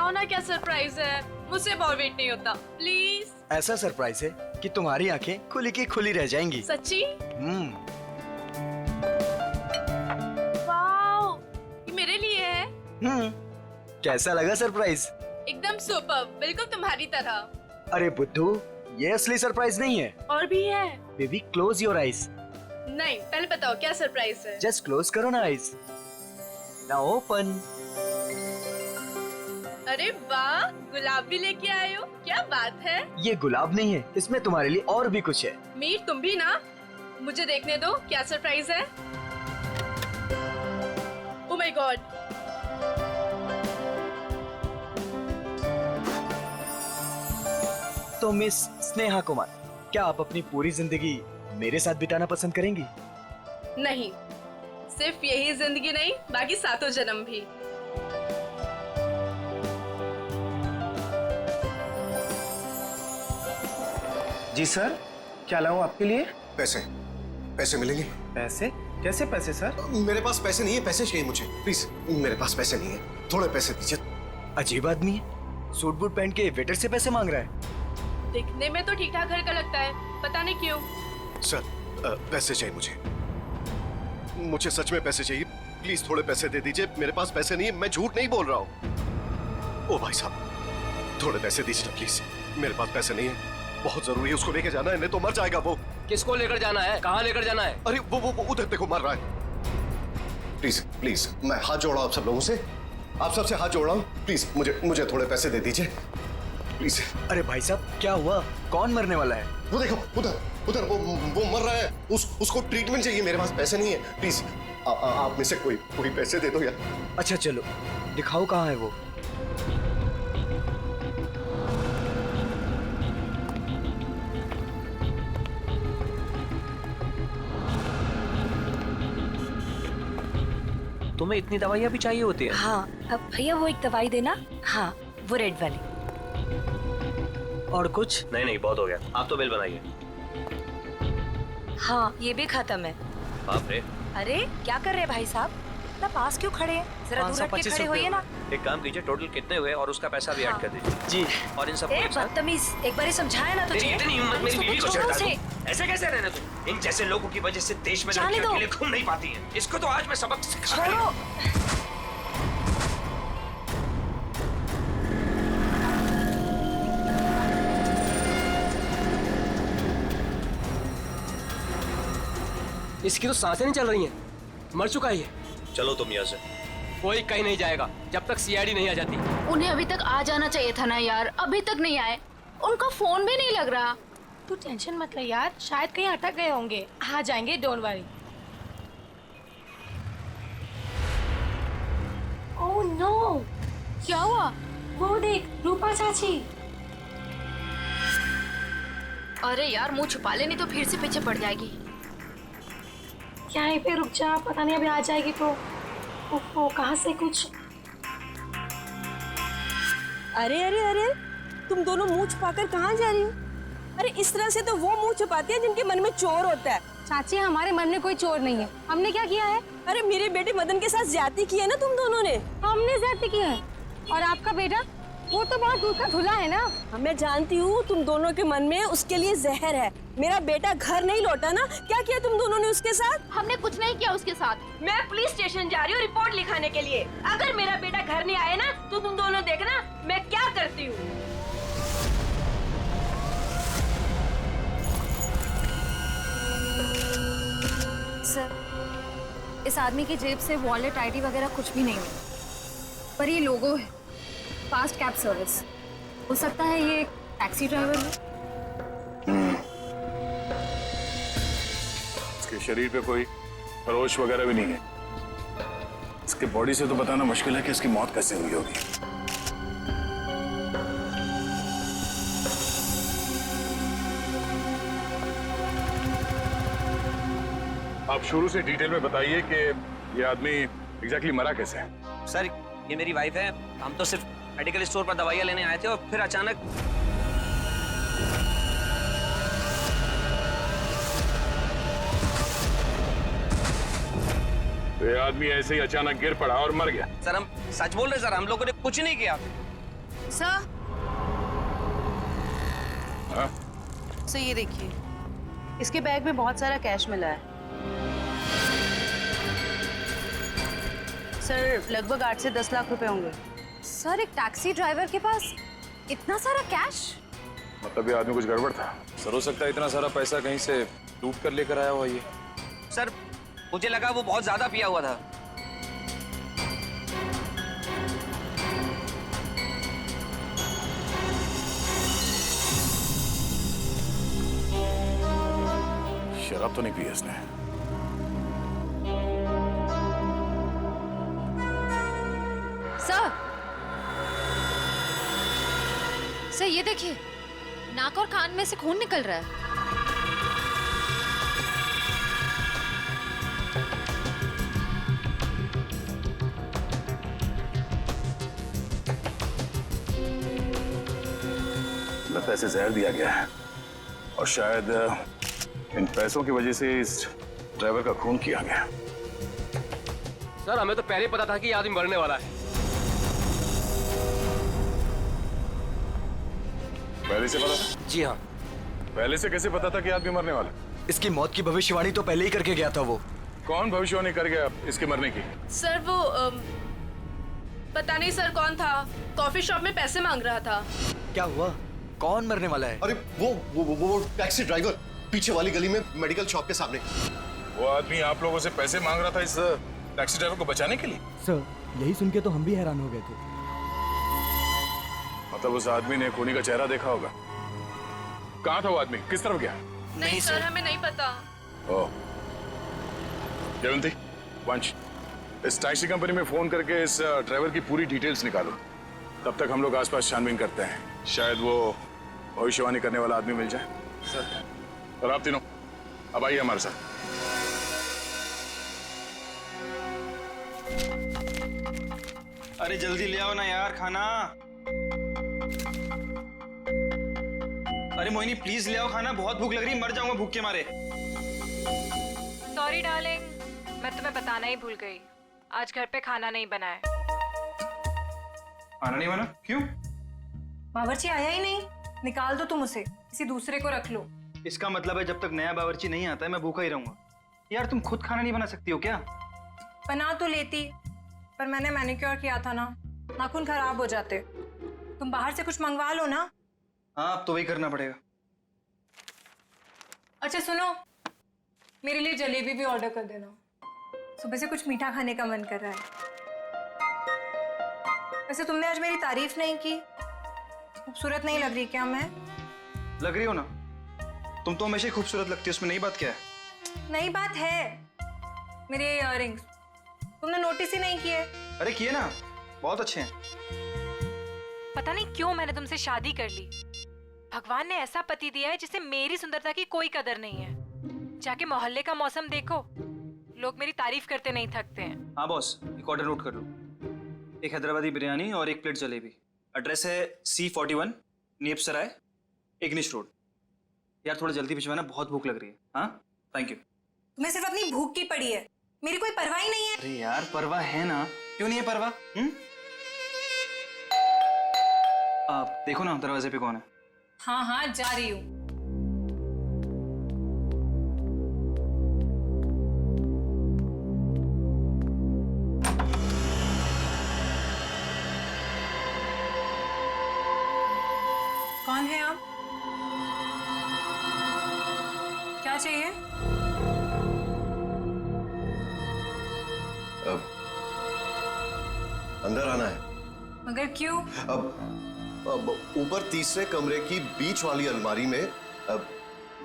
बताओ ना क्या सरप्राइज है, मुझसे और वेट नहीं होता प्लीज। ऐसा सरप्राइज है कि तुम्हारी आंखें खुली की खुली रह जाएंगी। सच्ची? हम्म। वाओ, ये मेरे लिए है। कैसा लगा सरप्राइज? एकदम सुपर, बिल्कुल तुम्हारी तरह। अरे बुद्धू, ये असली सरप्राइज नहीं है। और भी है? Baby close your eyes. नहीं, पहले बताओ क्या सरप्राइज है। जस्ट क्लोज करो ना आईज। Now open. अरे वाह, गुलाब भी लेके आए हो, क्या बात है। ये गुलाब नहीं है, इसमें तुम्हारे लिए और भी कुछ है। मीर तुम भी ना, मुझे देखने दो क्या सरप्राइज है। ओह माय गॉड, तो मिस स्नेहा कुमार, क्या आप अपनी पूरी जिंदगी मेरे साथ बिताना पसंद करेंगी? नहीं, सिर्फ यही जिंदगी नहीं, बाकी 7 जन्म भी। जी सर, क्या लाऊं आपके लिए? पैसे पैसे मिलेंगे? पैसे? कैसे पैसे सर? मेरे पास पैसे नहीं है, पैसे चाहिए मुझे प्लीज। मेरे पास पैसे नहीं है, थोड़े पैसे दीजिए। अजीब आदमी है, सूट बूट पहन के वेटर से पैसे मांग रहा है। दिखने में तो ठीक ठाक घर का लगता है, पता नहीं क्यों। सर पैसे चाहिए मुझे सच में पैसे चाहिए, प्लीज थोड़े पैसे दे दीजिए। मेरे पास पैसे नहीं है, मैं झूठ नहीं बोल रहा हूँ। ओ भाई साहब, थोड़े पैसे दीजिए ना प्लीज। मेरे पास पैसे नहीं है, बहुत जरूरी है, उसको लेके जाना है, नहीं तो मर जाएगा वो। किसको लेकर जाना है? कहाँ लेकर जाना है? अरे वो उधर देखो, मर रहा है। प्लीज प्लीज, मैं हाथ जोड़ रहा हूँ आप सब लोगों से, आप सबसे हाथ जोड़ रहा हूँ, प्लीज मुझे थोड़े पैसे दे दीजिए प्लीज। अरे भाई साहब, क्या हुआ? कौन मरने वाला है? वो देखो उधर वो मर रहा है, उसको ट्रीटमेंट चाहिए। मेरे पास पैसे नहीं है, प्लीज आप में से कोई पैसे दे दो यार। अच्छा चलो दिखाओ कहाँ है वो। तुम्हें इतनी दवाइयाँ भी चाहिए होती है? हाँ, अब भैया वो एक दवाई देना। हाँ, वो रेड वाली। और कुछ? नहीं, बहुत हो गया, आप तो बिल बनाइए। हाँ, ये भी खत्म है। बाप रे। अरे क्या कर रहे भाई साहब, इतना पास क्यों खड़े हैं? जरा दूर हट के खड़े होइए ना। एक काम कीजिए, टोटल कितने हुए और उसका पैसा भी ऐड कर दीजिए। जी। और इन सब ए बदतमीज, एक बार ही समझाया ना तुझे। तेरी इतनी हिम्मत मेरी बीवी को छोड़ो छेड़ता उसे। है? ऐसे कैसे रहना तुम? इन जैसे लोगों की वजह से देश में जाने लड़कियां दो। अकेले घूम नहीं पाती हैं। इसको तो आज मैं सबक सिखा। छोड़ो। इसकी तो सांसें नहीं चल रही हैं, मर चुका है ये। चलो तुम यहाँ से। कोई कहीं नहीं जाएगा जब तक सीआईडी नहीं आ जाती। उन्हें अभी तक आ जाना चाहिए था ना यार, अभी तक नहीं आए, उनका फोन भी नहीं लग रहा। तू टेंशन मत ले यार, शायद कहीं अटक गए होंगे, आ जाएंगे, डोंट वरी। ओह नो, क्या हुआ? वो देख रूपा चाची। अरे यार मुंह छुपा ले, नहीं तो फिर से पीछे पड़ जाएगी। क्या है पे रुक जा, पता नहीं अभी आ जाएगी तो। ओहो, कहाँ से कुछ। अरे अरे अरे, तुम दोनों मुंह छुपाकर कहाँ जा रही हो? अरे इस तरह से तो वो मुंह छुपाती है जिनके मन में चोर होता है। चाची हमारे मन में कोई चोर नहीं है, हमने क्या किया है? अरे मेरे बेटे मदन के साथ ज्यादती की है ना तुम दोनों ने। हमने ज्यादती की है, और आपका बेटा वो तो बहुत दूर का धुला है ना। मैं जानती हूँ तुम दोनों के मन में उसके लिए जहर है। मेरा बेटा घर नहीं लौटा ना, क्या किया तुम दोनों ने उसके साथ? हमने कुछ नहीं किया उसके साथ। मैं पुलिस स्टेशन जा रही हूँ रिपोर्ट लिखाने के लिए। अगर मेरा बेटा घर नहीं आए ना तो तुम दोनों देखना मैं क्या करती हूँ। सर, इस आदमी की जेब से वॉलेट, आईडी वगैरह कुछ भी नहीं मिला, पर ये लोगो है, फास्ट कैब सर्विस। हो सकता है ये एक टैक्सी ड्राइवर है। इसके शरीर पे कोई खरोच वगैरह भी नहीं है। इसके बॉडी से तो बताना मुश्किल है कि इसकी मौत कैसे हुई होगी। आप शुरू से डिटेल में बताइए कि ये आदमी एग्जैक्टली मरा कैसे है। सर, ये मेरी वाइफ है, हम तो सिर्फ मेडिकल स्टोर पर दवाइयाँ लेने आए थे और फिर अचानक तो ये आदमी ऐसे ही अचानक गिर पड़ा और मर गया। सर हम सच बोल रहे सर, हम लोगों ने कुछ नहीं किया। सर हाँ? सर ये देखिए, इसके बैग में बहुत सारा कैश मिला है सर, लगभग 8 से 10 लाख रुपए होंगे। सर एक टैक्सी ड्राइवर के पास इतना सारा कैश? मतलब ये आदमी कुछ गड़बड़ था। सर हो सकता है इतना सारा पैसा कहीं से लूट कर लेकर आया हुआ ये। सर मुझे लगा वो बहुत ज्यादा पिया हुआ था। शराब तो नहीं पी इसने। सर ये देखिए, नाक और कान में से खून निकल रहा है। लगता है इसे जहर दिया गया है और शायद इन पैसों की वजह से इस ड्राइवर का खून किया गया। सर हमें तो पहले ही पता था कि ये आदमी मरने वाला है। पहले से पता था? जी हाँ। पहले से कैसे पता था कि आदमी मरने वाला? इसकी मौत की भविष्यवाणी तो पहले ही करके गया था वो। कौन भविष्यवाणी कर गया इसके मरने की? सर वो पता नहीं सर कौन था, कॉफी शॉप में पैसे मांग रहा था। क्या हुआ? कौन मरने वाला है? अरे वो टैक्सी ड्राइवर, पीछे वाली गली में मेडिकल शॉप के सामने। वो आदमी आप लोगों से पैसे मांग रहा था इस टैक्सी ड्राइवर को बचाने के लिए? सर यही सुन के तो हम भी हैरान हो गए थे। मतलब उस आदमी ने खूनी का चेहरा देखा होगा। कहाँ था वो आदमी? किस तरफ गया? नहीं सर, हमें नहीं पता। ओह, जयवंती, वंश, इस टैक्सी कंपनी में फोन करके इस ड्राइवर की पूरी डिटेल्स निकालो। तब तक हम लोग आसपास छानबीन करते हैं, शायद वो भविष्यवाणी करने वाला आदमी मिल जाए। सर। और आप तीनों अब आइए हमारे साथ। अरे जल्दी ले आओ ना यार खाना। अरे मोहिनी प्लीज ले आओ खाना, बहुत भूख लग रही है, मर जाऊंगा भूख के मारे। सॉरी डार्लिंग, मैं तुम्हें बताना ही भूल गई, आज घर पे खाना नहीं बना है। खाना नहीं बना? क्यों? बावर्ची आया ही नहीं, निकाल दो तुम उसे, किसी दूसरे को रख लो। इसका मतलब है जब तक नया बावर्ची नहीं आता है मैं भूखा ही रहूंगा। यार तुम खुद खाना नहीं बना सकती हो क्या? बना तो लेती, पर मैंने मैनिक्योर किया था ना, नाखून खराब हो जाते। तुम बाहर से कुछ मंगवा लो ना। हाँ अब तो वही करना पड़ेगा। अच्छा सुनो, मेरे लिए जलेबी भी ऑर्डर कर देना, सुबह से कुछ मीठा खाने का मन कर रहा है। वैसे तुमने आज मेरी तारीफ नहीं की, खूबसूरत नहीं लग रही क्या मैं? लग रही हो ना, तुम तो हमेशा ही खूबसूरत लगती हो, उसमें नई बात क्या है? नई बात है, मेरे इयररिंग्स तुमने नोटिस ही नहीं किए। अरे किए ना, बहुत अच्छे हैं। पता नहीं क्यों मैंने तुमसे शादी कर ली। भगवान ने ऐसा पति दिया है जिसे मेरी सुंदरता की कोई कदर नहीं है। जाके मोहल्ले का मौसम देखो, लोग मेरी तारीफ करते नहीं थकते हैं। हाँ बॉस, एक ऑर्डर नोट कर लो, एक हैदराबादी बिरयानी और एक प्लेट जलेबी। एड्रेस है C41 नीप सराय, इग्निश रोड। यार थोड़ा जल्दी भिजवाना, बहुत भूख लग रही है। हाँ थैंक यू। तुम्हें सिर्फ अपनी भूख की पड़ी है, मेरी कोई परवाह ही नहीं है। अरे यार परवाह है ना, क्यों नहीं है परवाह? आप देखो ना दरवाजे पे कौन है। हाँ हाँ जा रही हूँ। कौन है आप? क्या चाहिए? अब अंदर आना है। मगर क्यों? अब ऊपर तीसरे कमरे की बीच वाली अलमारी में अब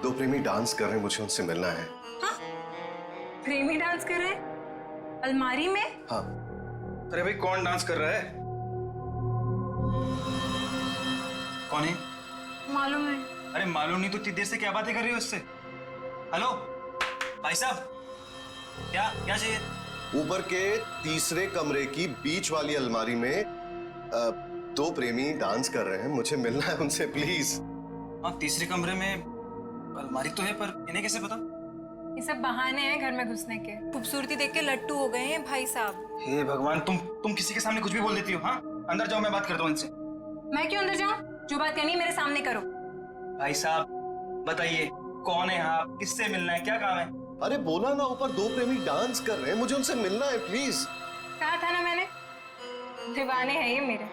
दो प्रेमी डांस कर रहे हैं, मुझे उनसे मिलना है। हाँ? प्रेमी डांस कर रहे हैं अलमारी में? हाँ। अरे भाई कौन डांस कर रहा है? कौन है? मालूम है। अरे मालूम नहीं तो इतनी देर से क्या बातें कर रही हो इससे? हेलो भाई साहब, क्या क्या चाहिए? ऊपर के तीसरे कमरे की बीच वाली अलमारी में दो प्रेमी डांस कर रहे हैं, मुझे मिलना है उनसे प्लीज। हाँ तीसरे कमरे में अलमारी तो है, पर इन्हें कैसे पता? ये सब बहाने हैं घर में घुसने के। खूबसूरती देख के लट्टू हो गए हैं भाई साहब। हे भगवान, तुम किसी के सामने कुछ भी बोल देती हो। हाँ अंदर जाओ, मैं बात करता हूँ इनसे। मैं क्यों अंदर जाऊं? जो बात करनी है मेरे सामने करो। भाई साहब बताइए, कौन है आप, किससे मिलना है, क्या काम है? अरे बोला ना, ऊपर दो प्रेमी डांस कर रहे हैं, मुझे उनसे मिलना है प्लीज। कहा था ना मैंने, दीवाने हैं ये मेरे।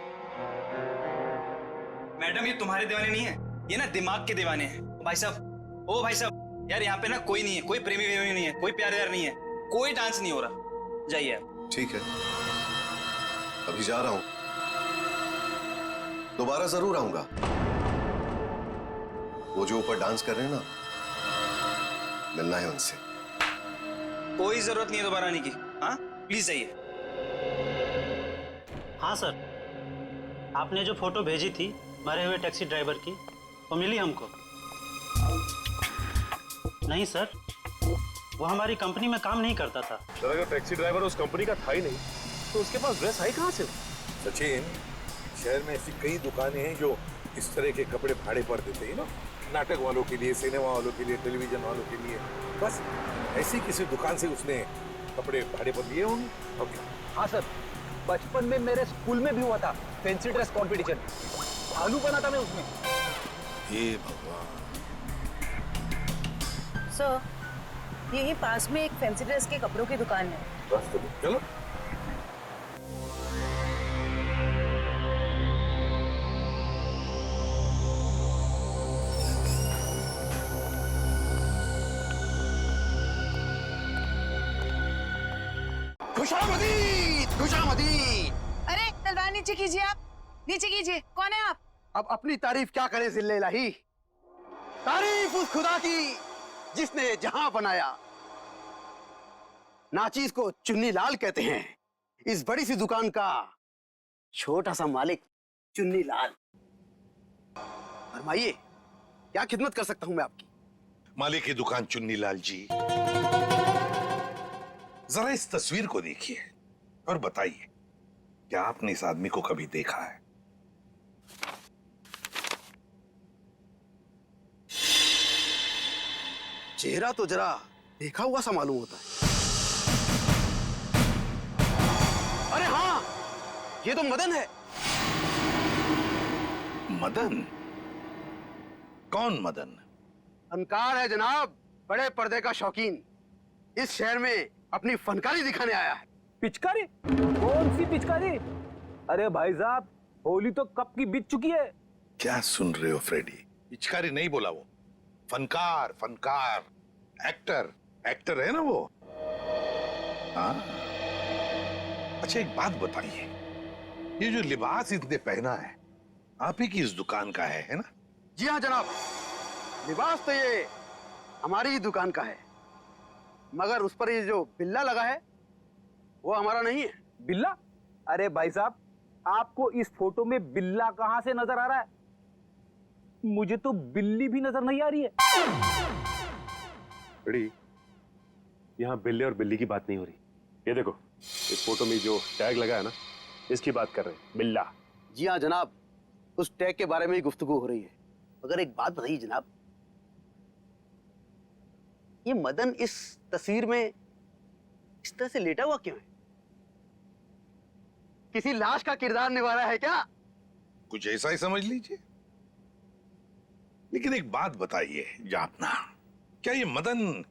मैडम ये तुम्हारे दीवाने नहीं है, ये ना दिमाग के दीवाने हैं। भाई साहब, ओ भाई साहब, यार यहाँ पे ना कोई नहीं है, कोई प्रेमी वेमी नहीं है, कोई प्यार व्यार नहीं है, कोई डांस नहीं हो रहा, जाइए आप। ठीक है, अभी जा रहा हूं, दोबारा जरूर आऊंगा। वो जो ऊपर डांस कर रहे हैं ना, मिलना है उनसे। कोई जरूरत नहीं है दोबारा आने की, हाँ प्लीज जाइए। हाँ सर, आपने जो फोटो भेजी थी मरे हुए टैक्सी ड्राइवर की, वो मिली हमको। नहीं सर, वो हमारी कंपनी में काम नहीं करता था। सर अगर टैक्सी ड्राइवर उस कंपनी का था ही नहीं तो उसके पास ड्रेस आई कहाँ से? सचिन, शहर में ऐसी कई दुकानें हैं जो इस तरह के कपड़े भाड़े पर देते हैं ना, नाटक वालों के लिए, सिनेमा वालों के लिए, टेलीविजन वालों के लिए। बस ऐसी किसी दुकान से उसने कपड़े भाड़े पर लिए होंगे। ओके। हाँ सर, बचपन में मेरे स्कूल में भी हुआ था फैंसी ड्रेस कंपटीशन, भालू बना था मैं उसमें। हे भगवान। सर, यही पास में एक फैंसी ड्रेस के कपड़ों की दुकान है। बस तो चलो। खुशामदीद, खुशामदीद। अरे तलवार नीचे कीजिए, आप नीचे कीजिए। कौन है आप? अब अपनी तारीफ क्या करें जिल्ले इलाही। तारीफ उस खुदा की जिसने जहां बनाया। नाचीज को चुन्नी लाल कहते हैं, इस बड़ी सी दुकान का छोटा सा मालिक चुन्नी लाल। फरमाइए, क्या खिदमत कर सकता हूं मैं आपकी? मालिक की दुकान चुन्नी लाल जी, जरा इस तस्वीर को देखिए और बताइए, क्या आपने इस आदमी को कभी देखा है? चेहरा तो जरा देखा हुआ सा मालूम होता है। अरे हाँ, ये तो मदन है। मदन? कौन मदन? फनकार है जनाब, बड़े पर्दे का शौकीन। इस शहर में अपनी फनकारी दिखाने आया है। पिचकारी? कौन सी पिचकारी? अरे भाई साहब, होली तो कब की बीत चुकी है। क्या सुन रहे हो फ्रेडी? पिचकारी नहीं बोला वो, फनकार, फनकार, एक्टर, एक्टर है ना वो। हाँ, अच्छा एक बात बताइए, ये जो लिबास इसने पहना है आप ही की इस दुकान का है ना? जी हाँ जनाब, लिबास तो ये हमारी ही दुकान का है, मगर उस पर ये जो बिल्ला लगा है वो हमारा नहीं है। बिल्ला? अरे भाई साहब, आपको इस फोटो में बिल्ला कहां से नजर आ रहा है? मुझे तो बिल्ली भी नजर नहीं आ रही है। बड़ी, यहाँ बिल्ले और बिल्ली की बात नहीं हो रही। ये देखो, इस फोटो में जो टैग लगा है ना, इसकी बात कर रहे हैं, बिल्ला। जी हाँ जनाब, उस टैग के बारे में ही गुफ्तगू हो रही है। मगर एक बात बताइए जनाब, ये मदन इस तस्वीर में इस तरह से लेटा हुआ क्यों है? किसी लाश का किरदार निभा रहा है क्या? कुछ ऐसा ही समझ लीजिए। लेकिन एक बात बताइए जापना, क्या ये मदन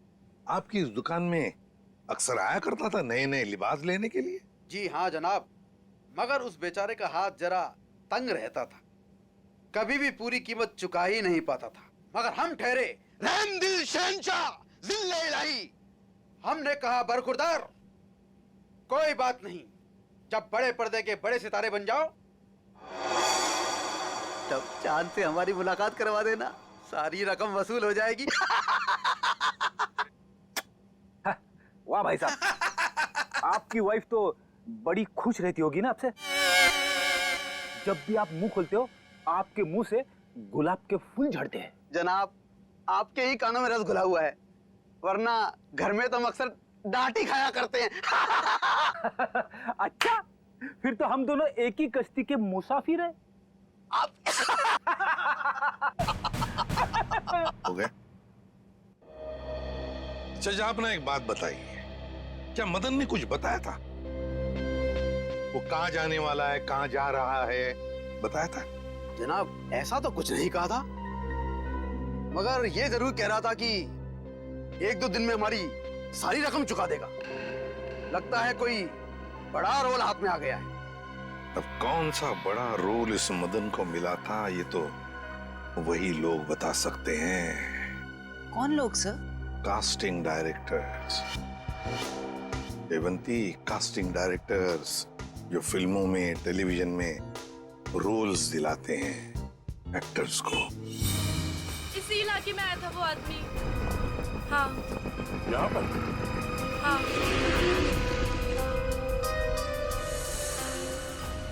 आपकी इस दुकान में अक्सर आया करता था नए नए लिबास लेने के लिए? जी हाँ जनाब, मगर उस बेचारे का हाथ जरा तंग रहता था, कभी भी पूरी कीमत चुका ही नहीं पाता था। मगर हम ठहरे रहम दिल शहंशाह जिल्ले इलाही। हमने कहा बरखुरदार, कोई बात नहीं, जब बड़े पर्दे के बड़े सितारे बन जाओ तब चांद से हमारी मुलाकात करवा देना, सारी रकम वसूल हो जाएगी। वाह भाई साहब, आपकी वाइफ तो बड़ी खुश रहती होगी ना आपसे। जब भी आप मुंह खोलते हो आपके मुंह से गुलाब के फूल झड़ते हैं। जनाब, आपके ही कानों में रस घुला हुआ है, वरना घर में तो हम अक्सर डांट ही खाया करते हैं। अच्छा, फिर तो हम दोनों एक ही कश्ती के मुसाफिर हैं। हो गए? अच्छा आपने एक बात बताइए, क्या मदन ने कुछ बताया था? वो कहाँ जाने वाला है, कहाँ जा रहा है, बताया था? जनाब ऐसा तो कुछ नहीं कहा था, मगर ये जरूर कह रहा था कि 1-2 दिन में हमारी सारी रकम चुका देगा। लगता है कोई बड़ा रोल हाथ में आ गया है। अब कौन सा बड़ा रोल इस मदन को मिला था, ये तो वही लोग बता सकते हैं। कौन लोग sir? Casting directors Devanti, casting directors जो फिल्मों में, टेलीविजन में रोल्स दिलाते हैं एक्टर्स को। इसी इलाके में आया था वो आदमी। हाँ यहाँ पर? हाँ।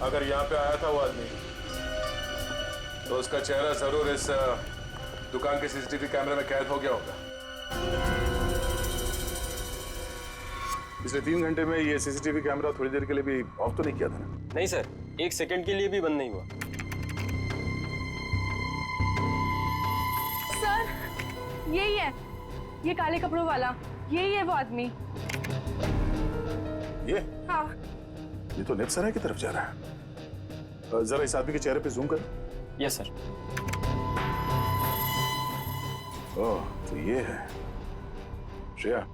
अगर यहाँ पे आया था वो आदमी तो उसका चेहरा जरूर इस दुकान के सीसीटीवी कैमरे में कैद हो गया होगा। पिछले 3 घंटे में ये सीसीटीवी कैमरा थोड़ी देर के लिए भी ऑफ तो नहीं किया था ना? नहीं सर, 1 सेकंड के लिए भी बंद नहीं हुआ। सर यही है, ये काले कपड़ों वाला, यही है वो आदमी। ये? हाँ। ये तो नेक्स्ट सराय की तरफ जा रहा है। जरा इस आदमी के चेहरे पे जूम कर। Yes sir. ओह, तो ये है श्रेया।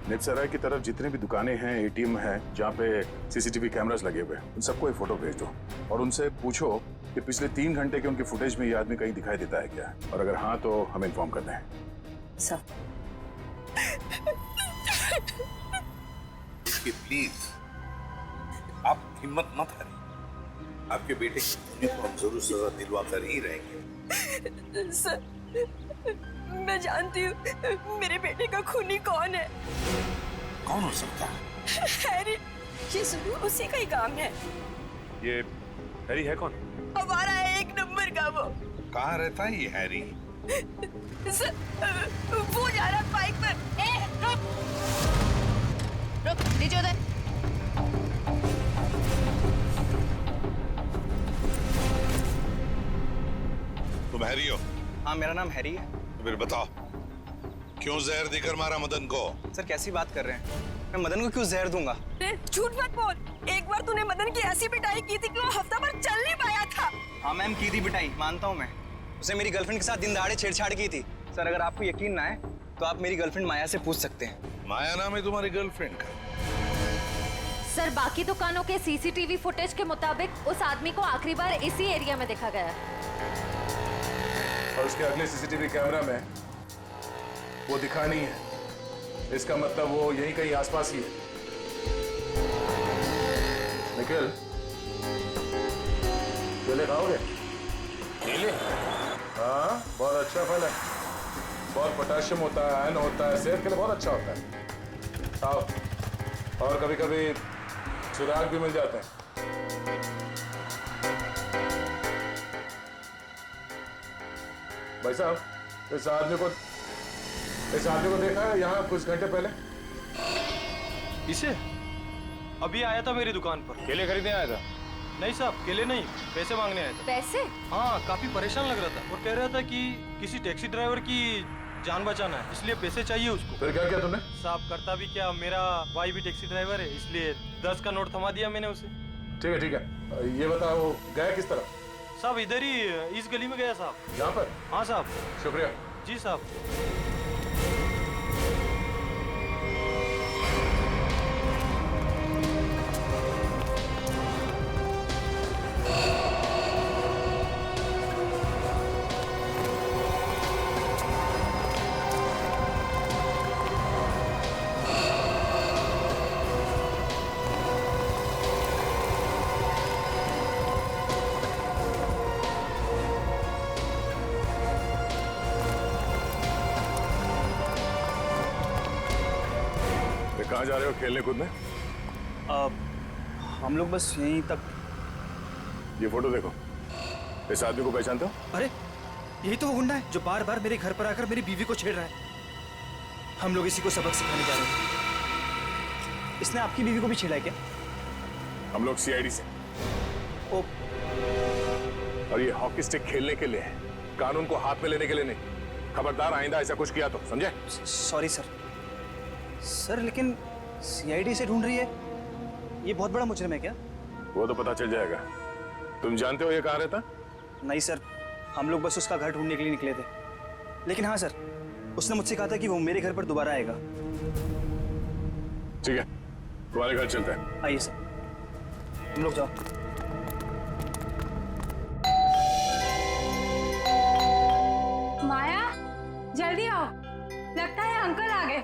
नेक्स्ट सराय की तरफ जितने भी दुकानें हैं, एटीएम हैं, जहाँ पे सीसीटीवी कैमरास लगे हुए हैं, उन सबको एक फोटो भेज दो और उनसे पूछो कि पिछले 3 घंटे के उनके फुटेज में ये आदमी कहीं दिखाई देता है क्या, और अगर हाँ तो हमें इन्फॉर्म कर दें। सर प्लीज आप हिम्मत मत हारिए, आपके बेटे की खूनी को हम जरूर सजा दिलवा कर ही रहेंगे। सर मैं जानती हूँ मेरे बेटे का खूनी कौन है। कौन हो सकता है? हैरी, ये जरूर उसी का ही काम है। ये हैरी है कौन? हमारा है 1 नंबर का वो। कहाँ रहता है ये हैरी? सर वो जा रहा है बाइक पर। रुक नीचे उधर। तुम हैरी हो? हाँ मेरा नाम हैरी है। तो फिर बताओ क्यों जहर देकर मारा मदन को? सर कैसी बात कर रहे हैं, मैं मदन को क्यों जहर दूंगा? झूठ मत बोल, एक बार तूने मदन की ऐसी पिटाई की थी कि वो हफ्ता भर चल नहीं पाया था। हाँ मैम की थी पिटाई, मानता हूँ मैं। उसे मेरी गर्लफ्रेंड के साथ दिन दहाड़े छेड़छाड़ की थी। सर अगर आपको यकीन ना है तो आप मेरी गर्लफ्रेंड माया से पूछ सकते हैं। माया नाम है तुम्हारी गर्लफ्रेंड का? सर बाकी दुकानों के सीसीटीवी फुटेज के मुताबिक उस आदमी को आखिरी बार इसी एरिया में देखा गया है। और उसके अगले सीसीटीवी कैमरा में वो दिखा नहीं है, इसका मतलब वो यहीं कहीं आसपास ही है। निखिल, केले खाओगे? केले? हाँ, बहुत अच्छा फल है, बहुत पोटेशियम होता है, आयरन होता है, सेहत के लिए बहुत अच्छा होता है। खाओ, और कभी कभी चिराग भी मिल जाते हैं। भाई साहब, इस आदमी को देखा है यहाँ कुछ घंटे पहले? इसे? अभी आया था मेरी दुकान पर। केले खरीदने आया था? नहीं साहब, केले नहीं, पैसे मांगने आया था। पैसे? हाँ, काफी परेशान लग रहा था और कह रहा था कि किसी टैक्सी ड्राइवर की जान बचाना है, इसलिए पैसे चाहिए उसको। फिर क्या किया तुमने? साहब करता भी क्या, मेरा भाई भी टैक्सी ड्राइवर है, इसलिए 10 का नोट थमा दिया मैंने उसे। ठीक है, ये बताओ गया किस तरफ? साहब इधर ही इस गली में गया साहब। यहाँ पर? हाँ साहब। शुक्रिया। जी साहब। कहाँ जा रहे हो खेलने कूदने? हम लोग बस यहीं तक। ये फोटो देखो, इस आदमी को पहचानते हो? अरे यही तो वो गुंडा है जो बार बार मेरे घर पर आकर मेरी बीवी को छेड़ रहा है। हम लोग इसी को सबक सिखाने जा रहे हैं। इसने आपकी बीवी को भी छेड़ा है क्या? हम लोग सीआईडी से। और ये हॉकी स्टिक खेलने के लिए है, कानून को हाथ में लेने के लिए नहीं। खबरदार आइंदा ऐसा कुछ किया तो, समझे? सॉरी सर, लेकिन सीआईडी से ढूंढ रही है, ये बहुत बड़ा मुजरिम है क्या? वो तो पता चल जाएगा। तुम जानते हो ये कहाँ रहता? नहीं सर, हम लोग बस उसका घर ढूंढने के लिए निकले थे। लेकिन हाँ सर, उसने मुझसे कहा था कि वो मेरे घर पर दोबारा आएगा। ठीक है, तुम्हारे घर चलते हैं। आइए सर, तुम लोग जाओ। माया, जल्दी आओ, लगता है अंकल आ गए।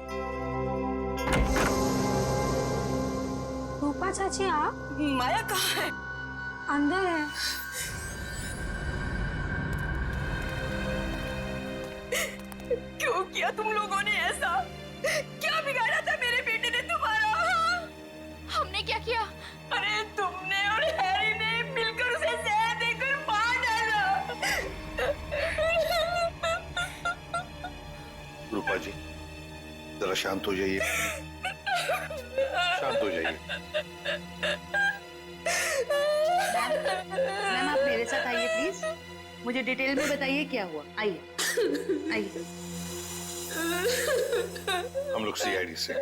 रूपा चाची आप? माया कहाँ है? अंदर है। क्यों किया तुम लोगों ने ऐसा? क्या बिगाड़ा था मेरे बेटे ने तुम्हारा? हमने क्या किया? अरे तुमने और हैरी ने मिलकर उसे जहर देकर मार डाला। रूपा जी, जरा शांत हो जाइए, शांत हो जाइए। मैम आप मेरे साथ आइए प्लीज, मुझे डिटेल में बताइए क्या हुआ। आइए आइए। हम लोग सीआईडी से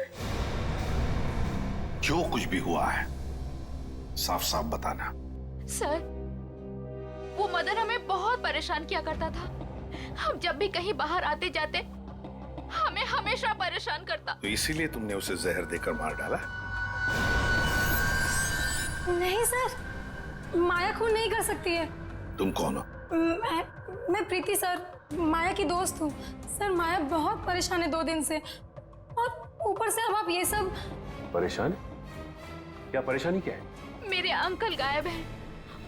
जो कुछ भी हुआ है साफ साफ बताना। सर, वो मदन हमें बहुत परेशान किया करता था। हम जब भी कहीं बाहर आते जाते हमें हमेशा परेशान करता। तो इसीलिए तुमने उसे जहर देकर मार डाला? नहीं सर, माया खून नहीं कर सकती है। तुम कौन हो? मैं प्रीति सर, माया की दोस्त हूँ। सर माया बहुत परेशान है 2 दिन से, और ऊपर से अब आप ये सब। परेशान? क्या परेशानी क्या है? मेरे अंकल गायब हैं।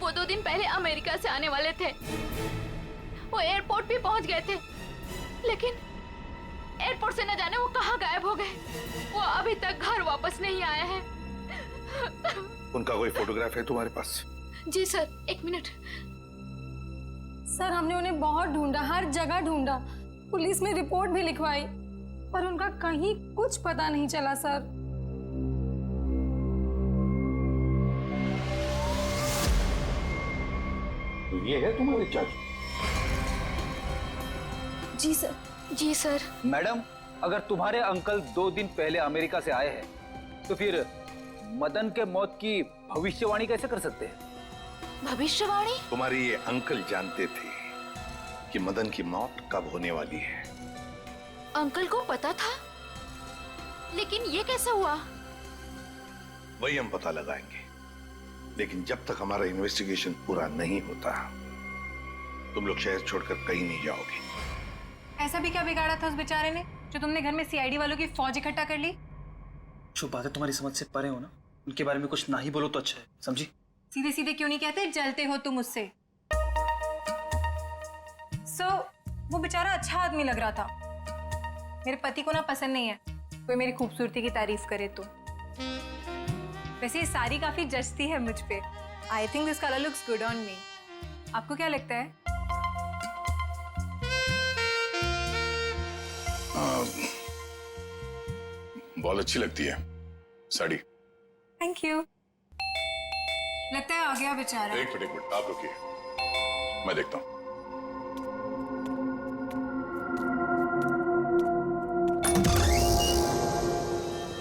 वो 2 दिन पहले अमेरिका से आने वाले थे। वो एयरपोर्ट भी पहुंच गए थे, लेकिन एयरपोर्ट से न जाने वो कहाँ गायब हो गए। वो अभी तक घर वापस नहीं आए हैं। उनका कोई फोटोग्राफ है तुम्हारे पास? जी सर, 1 मिनट। सर हमने उन्हें बहुत ढूंढा, हर जगह ढूंढा, पुलिस में रिपोर्ट भी लिखवाई, पर उनका कहीं कुछ पता नहीं चला सर। तो ये है तुम्हारे चाचू? जी सर। जी सर। मैडम, अगर तुम्हारे अंकल 2 दिन पहले अमेरिका से आए हैं, तो फिर मदन के मौत की भविष्यवाणी कैसे कर सकते हैं? भविष्यवाणी? तुम्हारे ये अंकल जानते थे कि मदन की मौत कब होने वाली है। अंकल को पता था, लेकिन ये कैसे हुआ? वही हम पता लगाएंगे, लेकिन जब तक हमारा इन्वेस्टिगेशन पूरा नहीं होता तुम लोग शहर छोड़कर कहीं नहीं जाओगे। ऐसा भी क्या बिगाड़ा था उस बेचारे ने जो तुमने घर में सीआईडी वालों की फौज इकट्ठा कर ली? जो बातें तुम्हारी समझ से परे हो ना, उनके बारे में कुछ ना ही बोलो तो अच्छा है, समझी? सीधे सीधे क्यों नहीं कहते जलते हो तुम उससे? वो बेचारा अच्छा आदमी लग रहा था। मेरे पति को ना पसंद नहीं है कोई मेरी खूबसूरती की तारीफ करे तो। वैसे ये साड़ी काफी जचती है मुझ पे। I think this colour looks good on me. आपको क्या लगता है? बहुत अच्छी लगती है साड़ी। Thank you. लगता है आ गया बेचारा। एक मिनट आप रुकिए, मैं देखता हूं।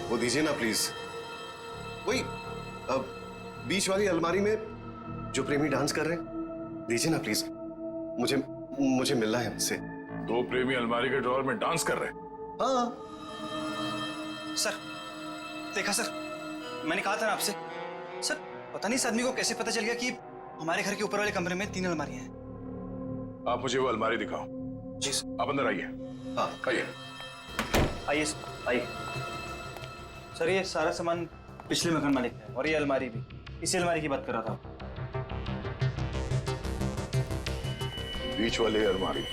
वो दीजिए ना प्लीज। वही बीच वाली अलमारी में जो प्रेमी डांस कर रहे हैं, दीजिए ना प्लीज। मुझे मिलना है उनसे। 2 प्रेमी अलमारी के ड्रॉअर में डांस कर रहे हैं? हाँ सर, देखा सर, मैंने कहा था ना आपसे। सर पता नहीं इस आदमी को कैसे पता चल गया कि हमारे घर के ऊपर वाले कमरे में 3 अलमारियां हैं। आप मुझे वो अलमारी दिखाओ। जी सर। आप अंदर आइए। हाँ आइए। आइए आइए। सर ये सारा सामान पिछले मकान मालिक है, और ये अलमारी भी इसी अलमारी की बात कर रहा था। बीच वाली अलमारी।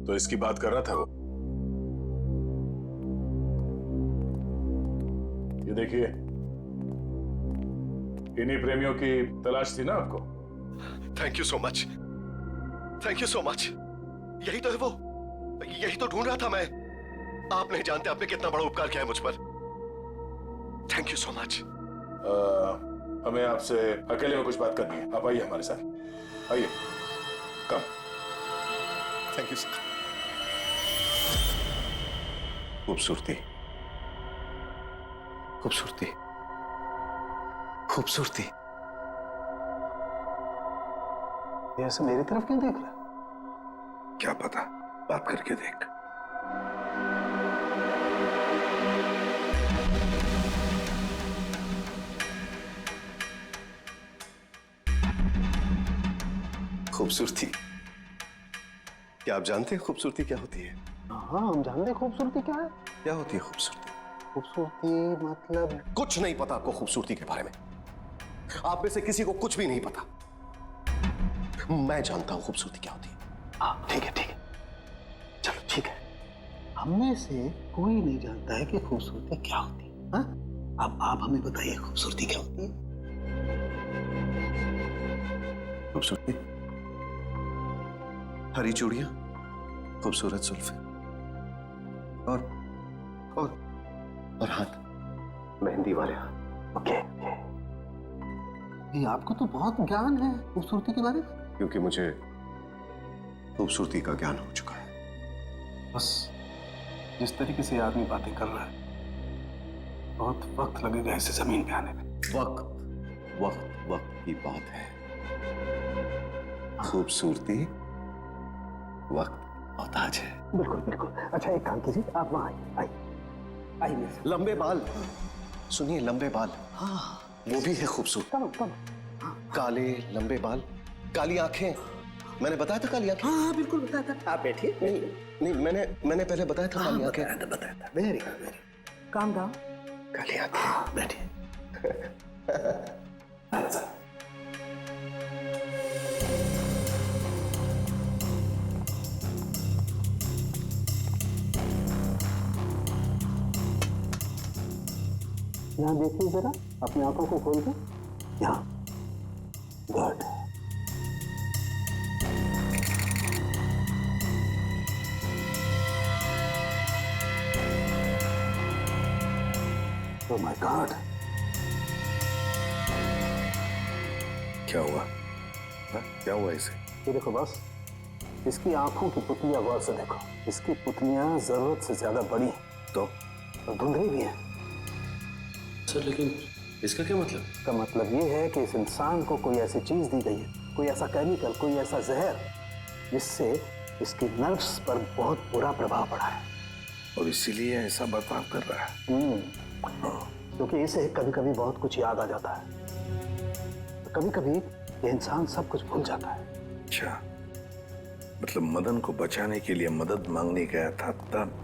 तो इसकी बात कर रहा था वो। ये देखिए, इन्हीं प्रेमियों की तलाश थी ना आपको? Thank you so much, thank you so much. यही तो है वो, यही तो ढूंढ रहा था मैं। आप नहीं जानते आपने कितना बड़ा उपकार किया है मुझ पर। Thank you so much. हमें आपसे अकेले में कुछ बात करनी है, आप आइए हमारे साथ, आइए, कम। Thank you sir. खूबसूरती, खूबसूरती, खूबसूरती। ये ऐसे मेरी तरफ क्यों देख रहा है? क्या पता, बात करके देख। खूबसूरती, क्या आप जानते हैं खूबसूरती क्या होती है? हाँ, हम जानते हैं खूबसूरती क्या है। क्या होती है खूबसूरती? खूबसूरती मतलब कुछ नहीं पता आपको खूबसूरती के बारे में। आप में से किसी को कुछ भी नहीं पता। मैं जानता हूं खूबसूरती क्या होती है। हाँ ठीक है, ठीक है, चलो ठीक है। हम में से कोई नहीं जानता है कि खूबसूरती क्या होती है। हाँ? अब आप हमें बताइए खूबसूरती क्या होती है? खूबसूरती हरी चूड़ियां, खूबसूरत जुल्फे और हाथ, मेहंदी वाले हाथ। ओके, ये आपको तो बहुत ज्ञान है खूबसूरती के बारे में। क्योंकि मुझे खूबसूरती का ज्ञान हो चुका है। बस जिस तरीके से आदमी बातें कर रहा है, बहुत वक्त लगेगा इसे जमीन पे आने में। वक्त वक्त वक्त की बात है। खूबसूरती वक्त मोहताज है। बिल्कुल बिल्कुल। अच्छा एक काम कीजिए, आप वहां आइए, आइए। लंबे बाल, सुनिए, लंबे बाल, हाँ वो भी है खूबसूरत। काले लंबे बाल, काली आंखें। मैंने बताया था काली आंखें। हाँ बिल्कुल बताया था। आप बैठिए। नहीं, मैंने पहले बताया था काली आंखें। बताया था। Very good, very calm down. काली आंखें। बैठिए। यहाँ देखिए जरा, अपनी आंखों को खोल के। यहाँ, गुड। ओह माय गॉड, क्या हुआ? हाँ? क्या हुआ इसे? ये देखो बस, इसकी आंखों की पुतलियां गौर से देखो। इसकी पुतलियां जरूरत से ज्यादा बड़ी हैं तो धुंधली भी हैं। सर लेकिन इसका क्या मतलब? इसका मतलब ये है कि इस इंसान को कोई ऐसी चीज दी गई है, कोई ऐसा केमिकल, कोई ऐसा जहर, जिससे इसकी नर्व्स पर बहुत बुरा प्रभाव पड़ा है। और इसीलिए ऐसा बर्ताव कर रहा है। क्योंकि इसे कभी कभी बहुत कुछ याद आ जाता है, कभी कभी ये इंसान सब कुछ भूल जाता है। अच्छा, मतलब मदन को बचाने के लिए मदद मांगने गया था तब।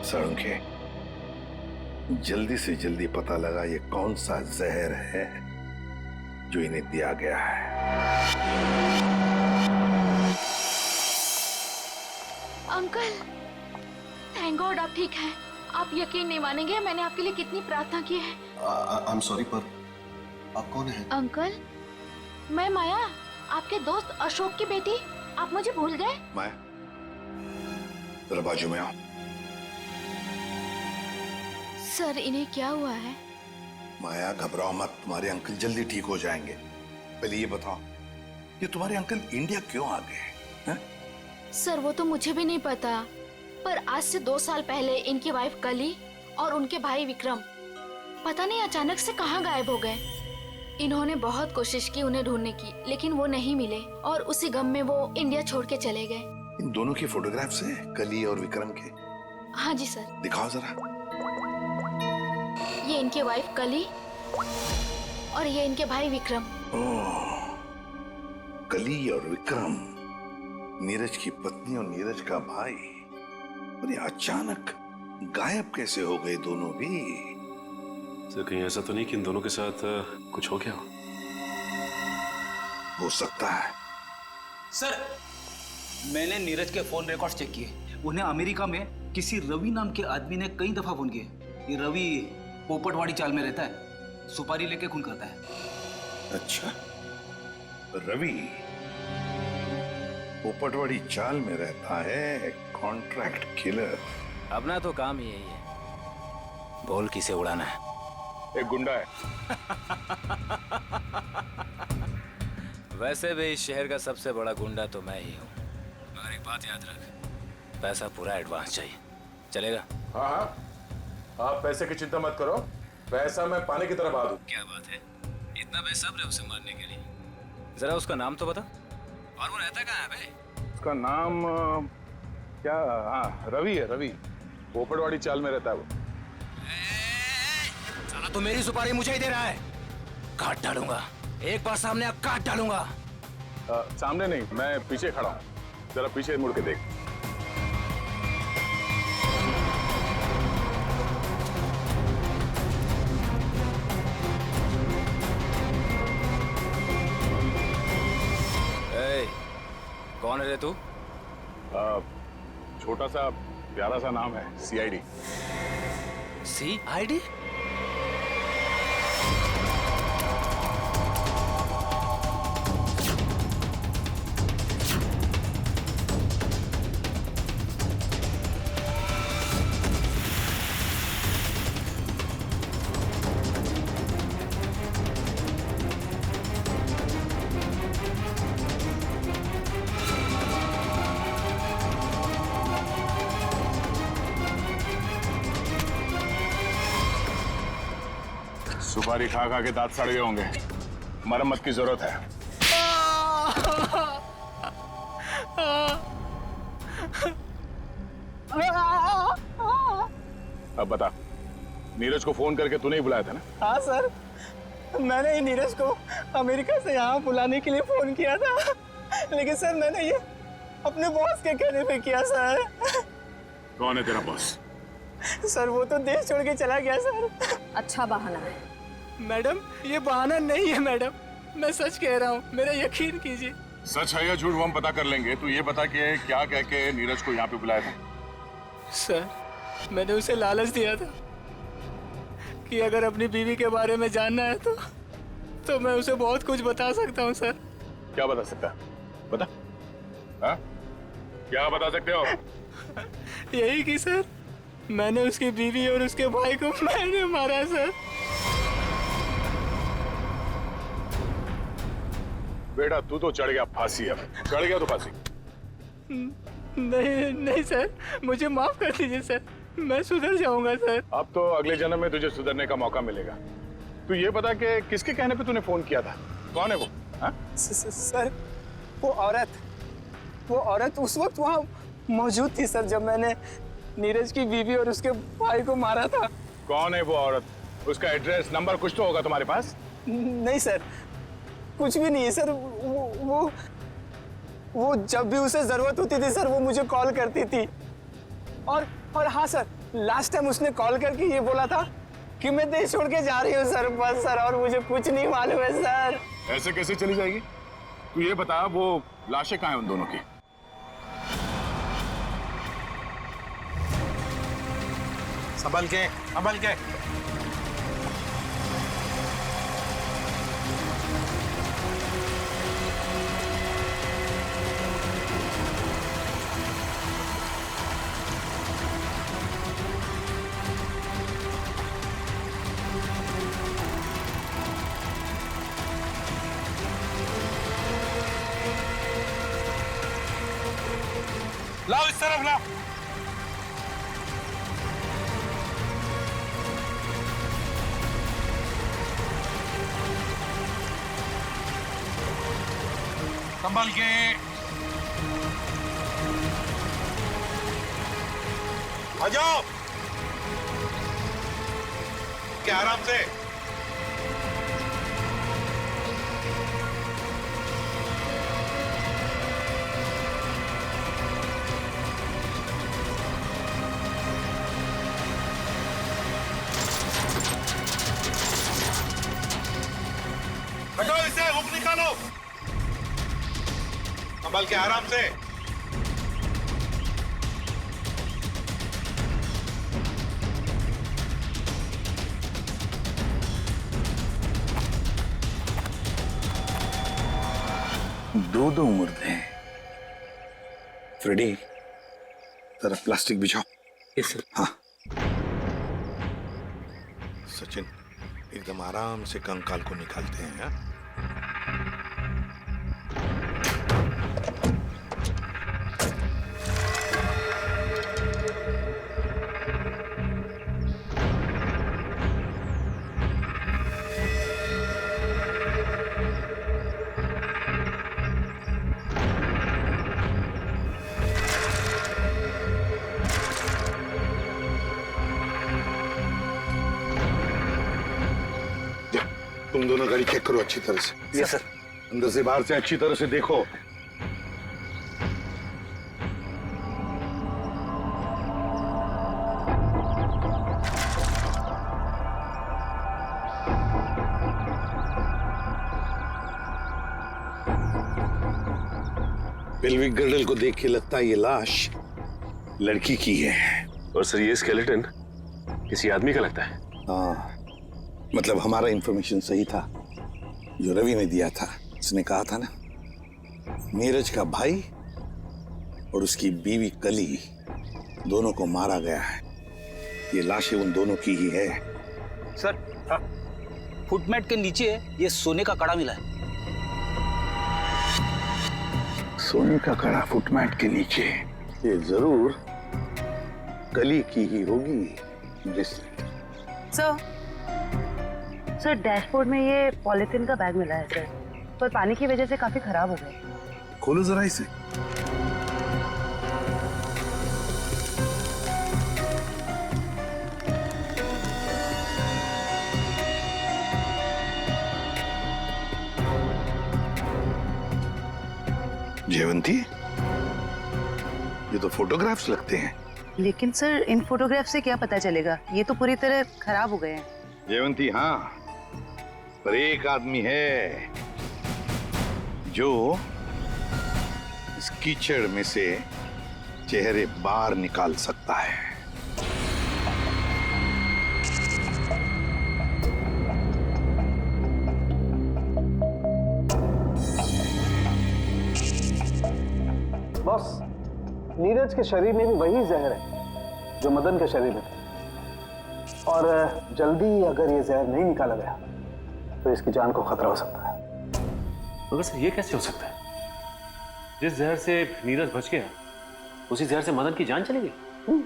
सड़के, जल्दी से जल्दी पता लगा ये कौन सा जहर है जो इन्हें दिया गया है। अंकल, थैंक गॉड आप ठीक हैं। आप यकीन नहीं मानेंगे मैंने आपके लिए कितनी प्रार्थना की है। आई एम सॉरी, पर आप कौन हैं? अंकल, मैं माया, आपके दोस्त अशोक की बेटी। आप मुझे भूल गए? माया, जरा बाजू में आओ। सर, इन्हें क्या हुआ है? माया घबराओ मत, तुम्हारे अंकल जल्दी ठीक हो जाएंगे। पहले ये बताओ, ये तुम्हारे अंकल इंडिया क्यों आ गए हैं? सर, वो तो मुझे भी नहीं पता, पर आज से 2 साल पहले इनकी वाइफ कली और उनके भाई विक्रम पता नहीं अचानक से कहाँ गायब हो गए। इन्होंने बहुत कोशिश की उन्हें ढूंढने की, लेकिन वो नहीं मिले और उसी गम में वो इंडिया छोड़ के चले गए। इन दोनों की फोटोग्राफ्स हैं, कली और विक्रम के? हाँ जी सर। दिखाओ जरा। ये इनके वाइफ कली और ये इनके भाई विक्रम। ओह, कली और विक्रम, नीरज की पत्नी और नीरज का भाई। और ये अचानक गायब कैसे हो गए दोनों भी? सर कहीं ऐसा तो नहीं कि इन दोनों के साथ कुछ हो गया हो सकता है। सर, मैंने नीरज के फोन रिकॉर्ड्स चेक किए। उन्हें अमेरिका में किसी रवि नाम के आदमी ने कई दफा फोन किए। ये रवि पोपटवाड़ी चाल में रहता है, सुपारी लेके खून करता है। अच्छा, रवि पोपटवाड़ी चाल में रहता है, कॉन्ट्रैक्ट किलर। अपना तो काम ही यही है, बोल किसे उड़ाना है। एक गुंडा है। वैसे भी इस शहर का सबसे बड़ा गुंडा तो मैं ही हूँ, मगर एक बात याद रख, पैसा पूरा एडवांस चाहिए, चलेगा? हाँ हाँ, आप पैसे की चिंता मत करो, पैसा मैं पानी की तरह बहा दूं। क्या बात है, इतना बेसब्र है उसे मारने के लिए? जरा उसका नाम तो बता, और वो रहता कहाँ है बे? उसका नाम क्या? हाँ, रवि है, रवि। पोपटवाड़ी चाल में रहता है वो। साला तो मेरी सुपारी मुझे ही दे रहा है, काट डालूंगा, एक बार सामने आप काट डालूंगा। सामने नहीं, मैं पीछे खड़ा हूँ, जरा पीछे मुड़ के देख। कौन है रे तू? छोटा सा प्यारा सा नाम है, CID। CID? सुपारी खा खा के दांत सड़ गए होंगे, मरम्मत की जरूरत है। अब बता, नीरज को फोन करके तूने ही बुलाया था ना? हाँ सर, मैंने ही नीरज को अमेरिका से यहाँ बुलाने के लिए फोन किया था, लेकिन सर मैंने ये अपने बॉस के कहने पे किया सर। कौन है तेरा बॉस? सर वो तो देश छोड़ के चला गया सर। अच्छा बहाना है। मैडम ये बहाना नहीं है मैडम, मैं सच कह रहा हूँ, मेरा यकीन कीजिए। सच है या झूठ वो हम पता कर लेंगे, तू ये बता कि क्या कह के नीरज को यहाँ पे बुलाया था? सर मैंने उसे लालच दिया था कि अगर अपनी बीवी के बारे में जानना है तो मैं उसे बहुत कुछ बता सकता हूँ सर। क्या बता सकता है? बता। हाँ? क्या बता सकते हो? यही कि सर मैंने उसकी बीवी और उसके भाई को मैंने मारा सर। बेटा तू तो चढ़ गया फांसी, अब चढ़ गया तो फांसी। नहीं सर, मुझे माफ कर दीजिए सर, मैं सुधर जाऊंगा सर। अब तो अगले जन्म में तुझे सुधरने का मौका मिलेगा। तू ये बता कि किसके कहने पे तूने फोन किया था? कौन है वो? सर वो औरत उस वक्त वहाँ मौजूद थी सर, जब मैंने नीरज की बीवी और उसके भाई को मारा था। कौन है वो औरत? उसका एड्रेस नंबर कुछ तो होगा तुम्हारे पास? नहीं सर, कुछ भी नहीं है सर। वो जब भी उसे जरूरत होती थी सर वो मुझे कॉल करती थी, और हाँ सर, लास्ट टाइम उसने कॉल करके ये बोला था कि मैं देश छोड़ के जा रही हूँ सर, बस सर, और मुझे कुछ नहीं मालूम है सर। ऐसे कैसे चली जाएगी? तू ये बता वो लाशें कहाँ हैं उन दोनों की? संभल के, संभल के। लाओ इस तरफ लाओ। संभल के। आ जाओ, क्या आराम से। हटो इसे, हुक निकालो। संभल के, आराम से। दो मुर्दे हैं। फ्रेडी, जरा प्लास्टिक बिछाओ। हाँ सचिन, एकदम आराम से कंकाल को निकालते हैं। हाँ? तुम दोनों गाड़ी चेक करो अच्छी तरह से। Yes sir. अंदर से बाहर से अच्छी तरह से देखो। पेल्विक गर्डल को देख के लगता है ये लाश लड़की की है। और सर ये स्केलेटन किसी आदमी का लगता है। हाँ, मतलब हमारा इंफॉर्मेशन सही था जो रवि ने दिया था। उसने कहा था ना, नीरज का भाई और उसकी बीवी कली दोनों को मारा गया है। ये लाशें उन दोनों की ही है। सर फुटमैट के नीचे ये सोने का कड़ा मिला है। सोने का कड़ा फुटमैट के नीचे, ये जरूर कली की ही होगी। सर डैशबोर्ड में ये पॉलिथीन का बैग मिला है सर, पर पानी की वजह से काफी खराब हो गए। खोलो जरा इसे। जयवंती, ये तो फोटोग्राफ्स लगते हैं। लेकिन सर इन फोटोग्राफ से क्या पता चलेगा, ये तो पूरी तरह खराब हो गए हैं। जयवंती हाँ, पर एक आदमी है जो इस कीचड़ में से चेहरे बाहर निकाल सकता है। बॉस, नीरज के शरीर में भी वही जहर है जो मदन के शरीर में था, और जल्दी अगर ये जहर नहीं निकाला गया तो इसकी जान को खतरा हो सकता है। मगर सर ये कैसे हो सकता है? जिस जहर से नीरज बच गया उसी जहर से मदन की जान चली गई।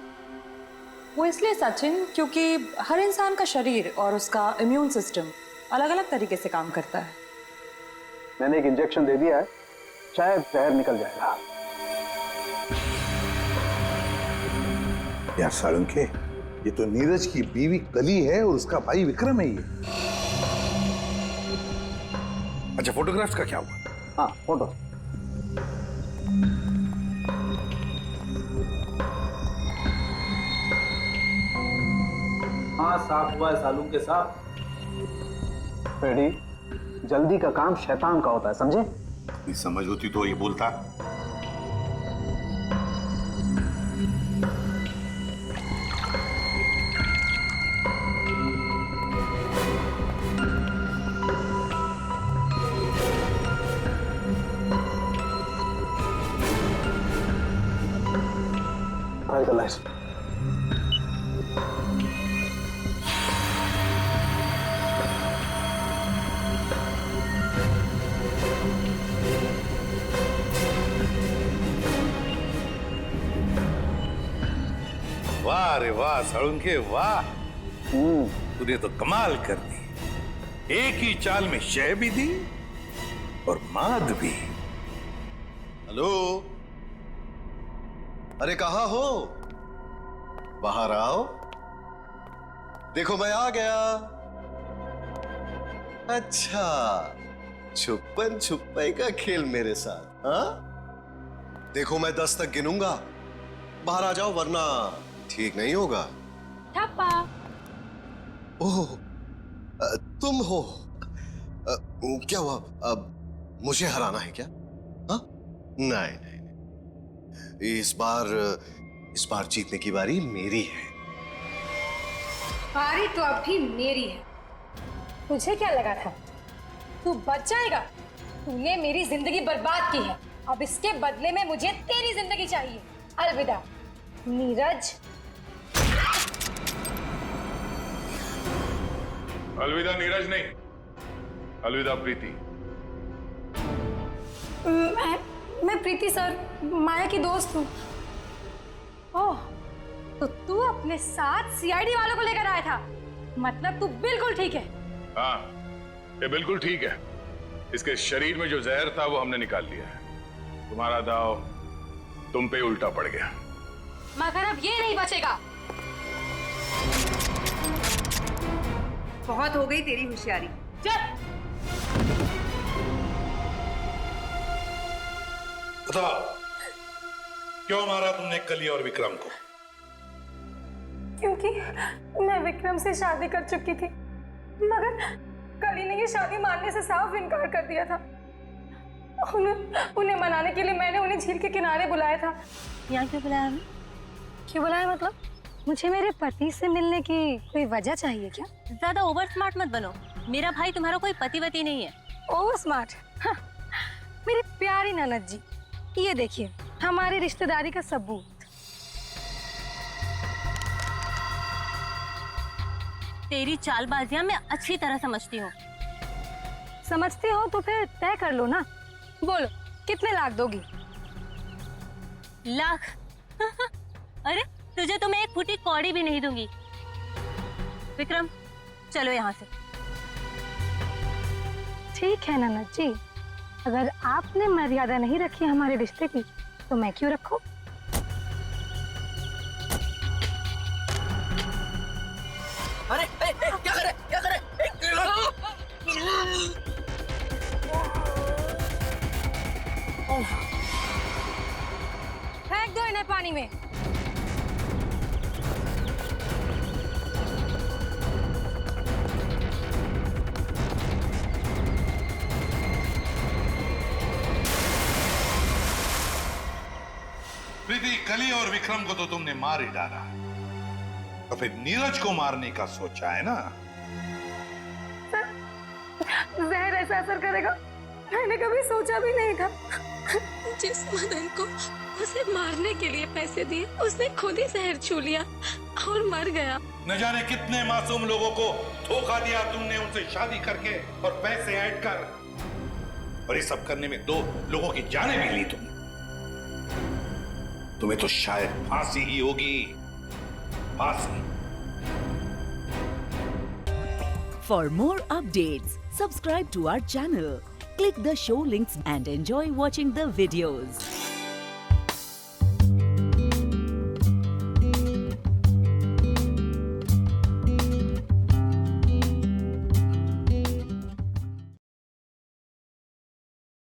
वो इसलिए सचिन क्योंकि हर इंसान का शरीर और उसका इम्यून सिस्टम अलग अलग तरीके से काम करता है। मैंने एक इंजेक्शन दे दिया है, शायद जहर निकल जाएगा। यार साळुंखे, ये तो नीरज की बीवी कली है और उसका भाई विक्रम है ये। अच्छा, फोटोग्राफ्स का क्या हुआ? हाँ, फोटो। हाँ साफ हुआ है सालून के साथ। फ्रेडी, जल्दी का काम शैतान का होता है, समझे? ये समझ होती तो ये बोलता। वाह रे वाह साळुंखे वाह, तूने तो कमाल कर दी। एक ही चाल में शय भी दी और माद भी। हेलो, अरे कहाँ हो? बाहर आओ, देखो मैं आ गया। अच्छा, छुपन छुपाई का खेल मेरे साथ, हाँ? देखो मैं 10 तक गिनूंगा, बाहर आ जाओ वरना ठीक नहीं होगा। ठप्पा। ओह, तुम हो? क्या हुआ? अब मुझे हराना है क्या? हाँ? नहीं नहीं नहीं, इस बार जीतने की बारी मेरी है। बारी तो अब भी मेरी है। तुझे क्या लगा था तू बच जाएगा? तूने मेरी जिंदगी बर्बाद की है, अब इसके बदले में मुझे तेरी जिंदगी चाहिए। अलविदा नीरज। अलविदा नीरज नहीं, अलविदा प्रीति। मैं प्रीति सर, माया की दोस्त हूँ। ओह, तो तू अपने साथ सीआईडी वालों को लेकर आया था? मतलब तू बिल्कुल ठीक है? हाँ, ये बिल्कुल ठीक है। इसके शरीर में जो जहर था वो हमने निकाल लिया है। तुम्हारा दाव तुम पे उल्टा पड़ गया। मगर अब ये नहीं बचेगा। बहुत हो गई तेरी होशियारी। चल। बताओ, क्यों मारा तुमने कली और विक्रम को? क्योंकि मैं विक्रम से शादी कर चुकी थी, मगर कली ने ये शादी मानने से साफ इनकार कर दिया था। उन्हें मनाने के लिए मैंने उन्हें झील के किनारे बुलाया था। यहाँ क्यों बुलाया हमें? क्यों बुलाया मतलब? मुझे मेरे पति से मिलने की कोई वजह चाहिए क्या? ज्यादा ओवर स्मार्ट मत बनो। मेरा भाई तुम्हारा कोई पतिवती नहीं है। Over smart? मेरी प्यारी ननद जी, ये देखिए हमारी रिश्तेदारी का सबूत। तेरी चालबाजियां मैं अच्छी तरह समझती हूँ। समझती हो तो फिर तय कर लो ना। बोलो कितने लाख दोगी? लाख? अरे तुझे तो मैं एक फूटी कौड़ी भी नहीं दूंगी। विक्रम चलो यहाँ से। ठीक है ननद जी, अगर आपने मर्यादा नहीं रखी हमारे रिश्ते की तो मैं क्यों रखूं? अरे क्या करे क्या करे? फेंक दो इन्हें पानी में। प्रीति, कली और विक्रम को तो तुमने मार ही डाला, तो फिर नीरज को मारने का सोचा है ना? जहर ऐसा असर करेगा मैंने कभी सोचा भी नहीं था। जिस मदन को उसे मारने के लिए पैसे दिए उसने खुद ही जहर छू लिया और मर गया। न जाने कितने मासूम लोगों को धोखा दिया तुमने, उनसे शादी करके और पैसे ऐड कर, और ये सब करने में 2 लोगों की जानें भी ली तुमने। तुम्हें तो शायद फांसी ही होगी, फांसी। For more updates, subscribe to our channel, click the show links and enjoy watching the videos.